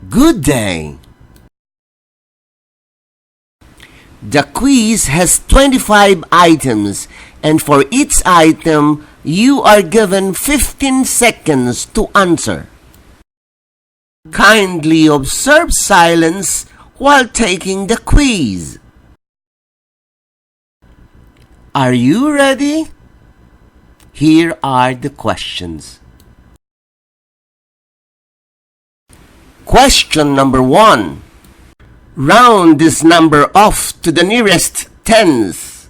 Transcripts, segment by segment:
Good day! The quiz has 25 items, and for each item, you are given 15 seconds to answer. Kindly observe silence while taking the quiz. Are you ready? Here are the questions. Question number 1. Round this number off to the nearest tens.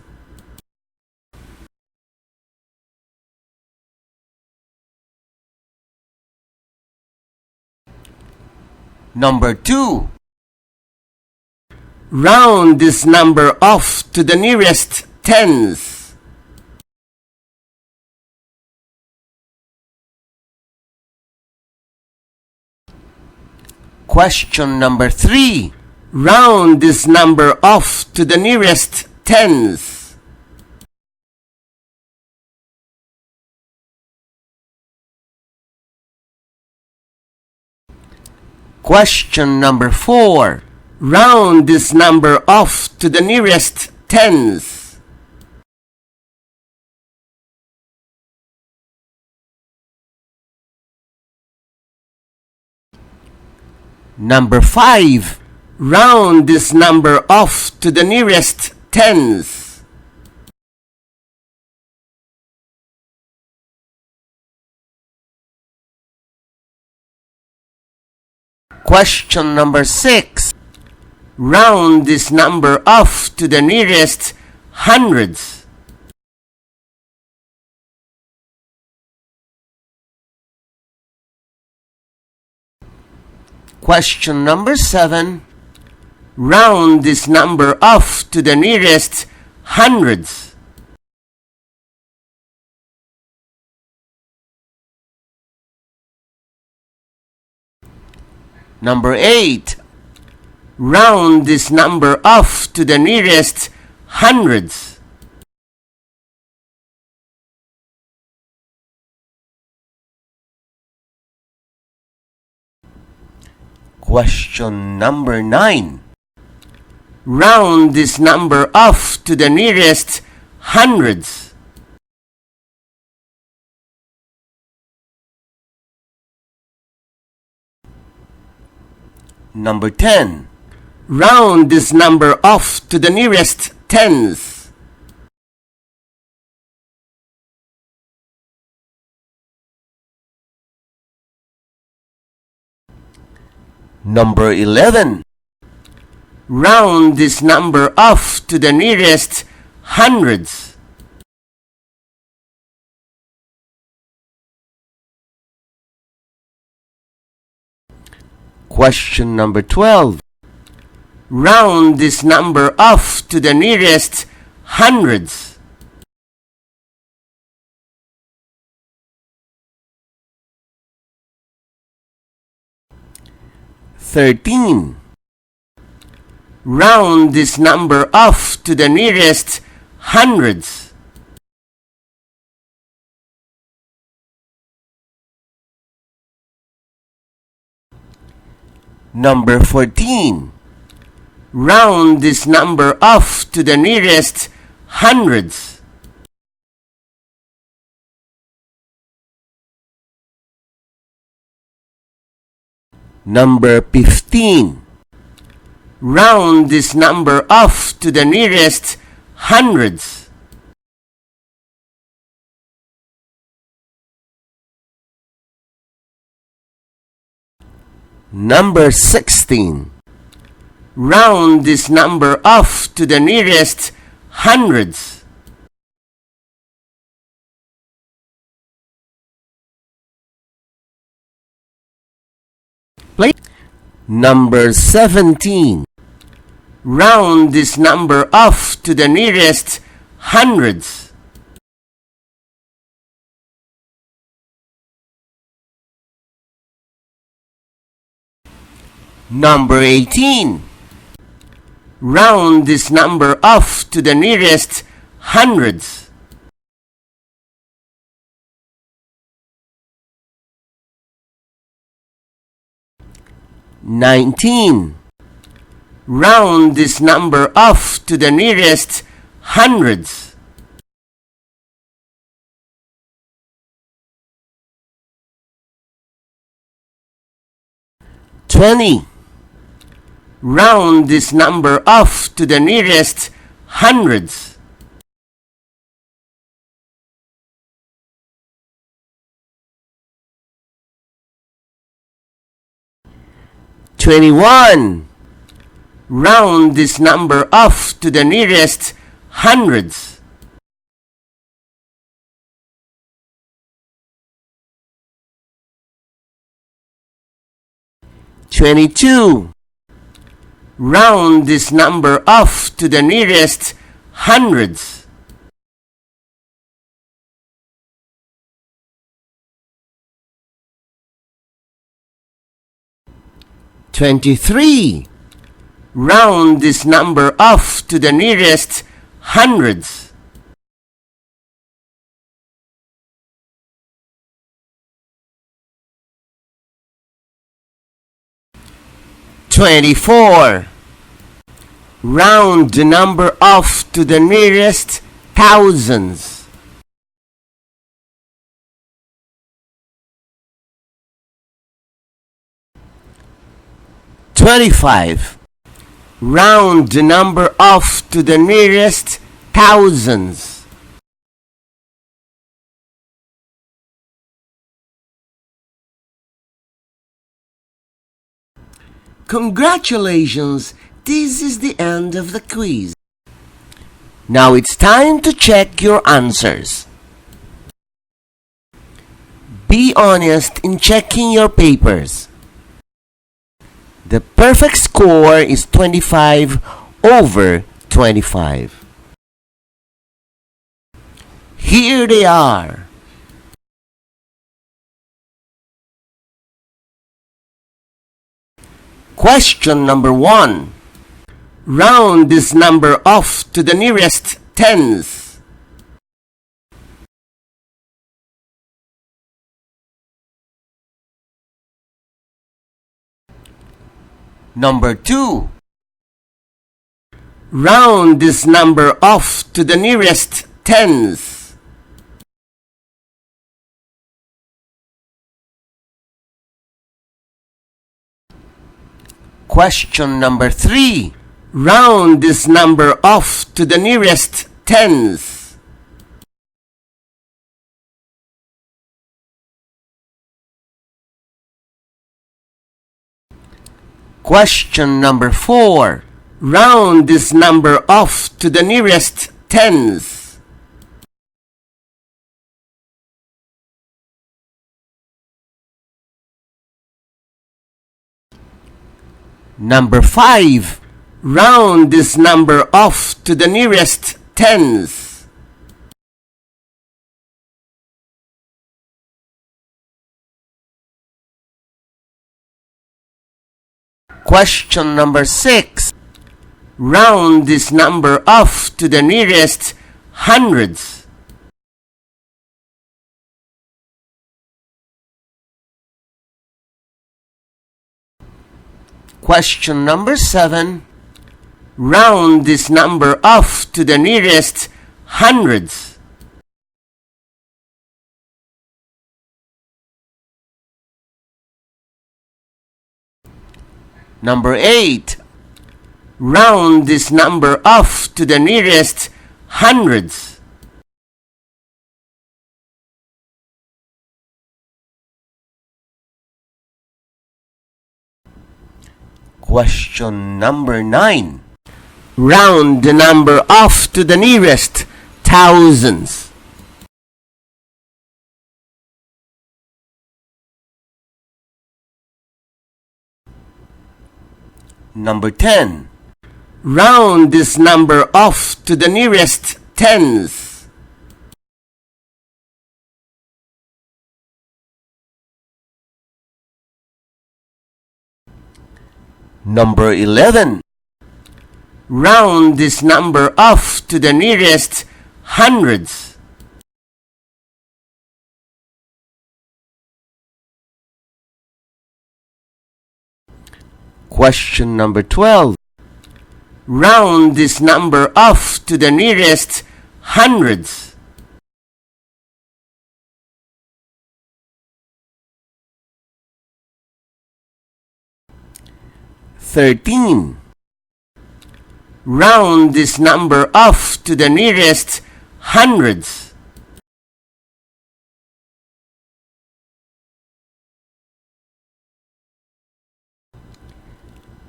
Number 2. Round this number off to the nearest tens. Question number 3. Round this number off to the nearest tens. Question number 4. Round this number off to the nearest tens. Number 5. Round this number off to the nearest tens. Question number 6. Round this number off to the nearest hundreds. Question number 7. Round this number off to the nearest hundreds. Number 8. Round this number off to the nearest hundreds. Question number 9. Round this number off to the nearest hundreds. Number 10. Round this number off to the nearest tens. Number 11. Round this number off to the nearest hundreds. Question number 12. Round this number off to the nearest hundreds. (13) Round this number off to the nearest hundreds. Number 14. Round this number off to the nearest hundreds. Number 15. Round this number off to the nearest hundreds. Number 16. Round this number off to the nearest hundreds. Play. Number 17. Round this number off to the nearest hundreds. Number 18. Round this number off to the nearest hundreds. 19. Round this number off to the nearest hundreds. 20. Round this number off to the nearest hundreds. 21. Round this number off to the nearest hundreds. 22. Round this number off to the nearest hundreds. 23. Round this number off to the nearest hundreds. 24. Round the number off to the nearest thousands. 25. Round the number off to the nearest thousands. 'Congratulations! This is the end of the quiz. Now it's time to check your answers. Be honest in checking your papers. The perfect score is 25 over 25. Here they are. Question number 1. Round this number off to the nearest tens. Number 2. Round this number off to the nearest tens. Question number 3. Round this number off to the nearest tens. Question number 4. Round this number off to the nearest tens. Number 5. Round this number off to the nearest tens. Question number 6. Round this number off to the nearest hundreds. Question number 7. Round this number off to the nearest hundreds. Number 8. Round this number off to the nearest hundreds. Question number 9. Round the number off to the nearest thousands. Number 10. Round this number off to the nearest tens. Number 11. Round this number off to the nearest hundreds. Question number 12. Round this number off to the nearest hundreds. "13. Round this number off to the nearest hundreds."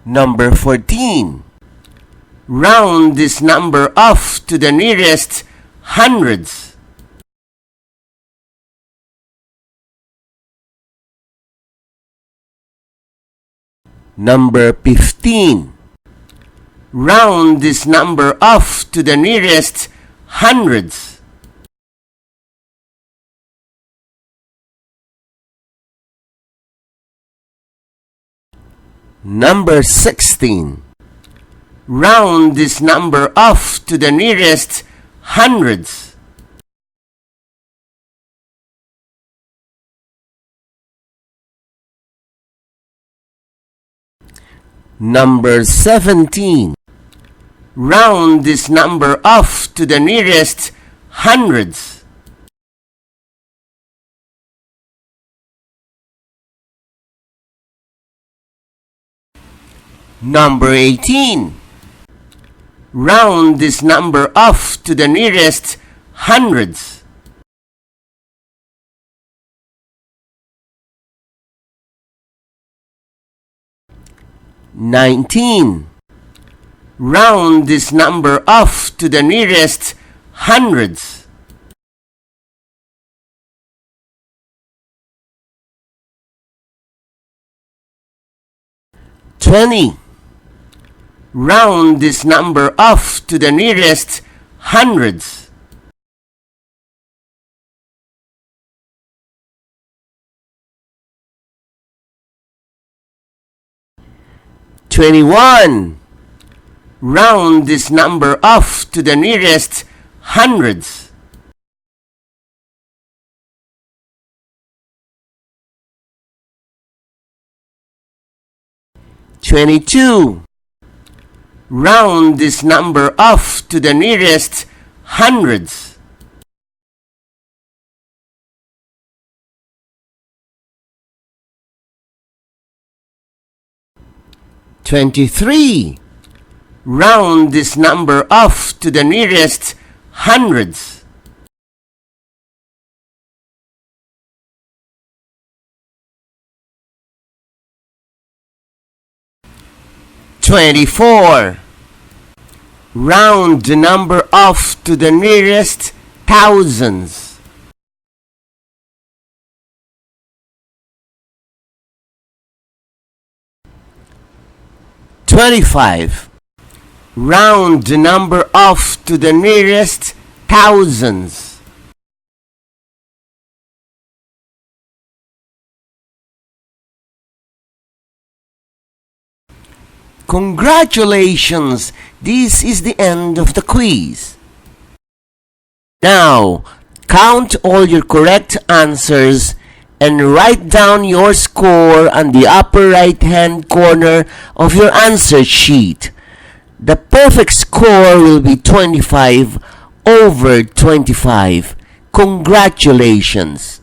Number 14. Round this number off to the nearest hundreds. Number 15. Round this number off to the nearest hundreds. Number 16. Round this number off to the nearest hundreds. Number 17. Round this number off to the nearest hundreds. Number 18. Round this number off to the nearest hundreds. "19. Round this number off to the nearest hundreds." "20. Round this number off to the nearest hundreds." "21. Round this number off to the nearest hundreds." "22. Round this number off to the nearest hundreds." "23. Round this number off to the nearest hundreds." "24. Round the number off to the nearest thousands." "25. Round the number off to the nearest thousands." Congratulations! This is the end of the quiz. Now, count all your correct answers and write down your score on the upper right-hand corner of your answer sheet. The perfect score will be 25 over 25. Congratulations!